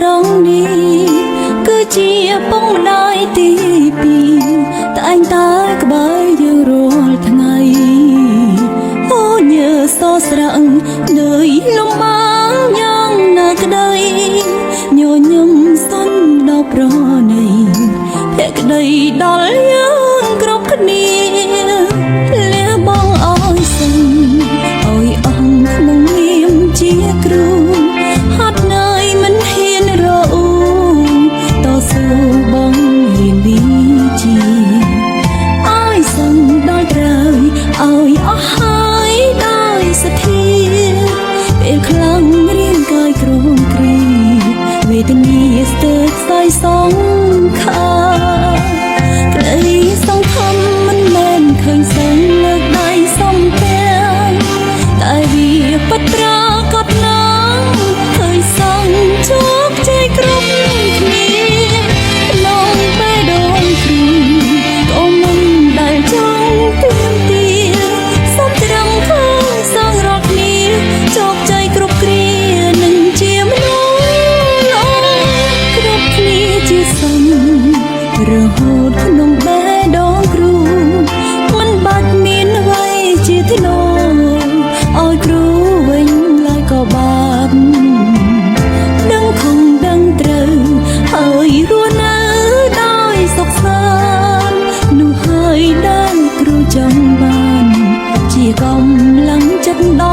ត្រង់នេះគឺជាពងម្ដាយទីពីរតែឯងតើក្បែរយើងរាល់ថ្ងៃអូញើសស្រង់លើយលំបាំងយ៉ាងណាក្ដីញញឹមសន្តិដល់ប្រណីភក្ដីដល់យើងគ្រប់គ្នាលះបងអើយសិនអើយអង្គក្នុងនាមជាគ្រូហត់នឿយមិនហ៊ានរអ៊ូតស៊ូបងហ៊ានវិជាអើយសិនដល់ត្រូវអើយអស់ហើយដោយសទ្ធាពេលខ្លាំងរាងកាយគ្រោមគ្រីវេទនាស្ទើរខ្សែសងខាក្ដីសង្ឃឹមមិនមែនឃើញសងលើកដៃសំពាំងតែវាពិតប្រាកដណាស់ឃើញសងជោគជ័យគ្រប់គ្នាក្នុងបេះដូងគ្រូក៏មិនដែលចង់ទាមទារសុំត្រឹមឃើញសងរាល់គ្នាជោគជ័យគ្រប់គ្រានឹងជាមនុស្សល្អគ្រប់គ្នាជាសំរហូតក្នុងបេះដូងគ្រូមិនបាច់មានអ្វីជាធ្នូឲ្យគ្រូវិញឡើយក៏បានដឹងខំដឹងត្រូវហើយរស់នៅដោយសុខសាន្តនោះហើយដែលគ្រូចង់បានជាកម្លាំងចិត្តដល់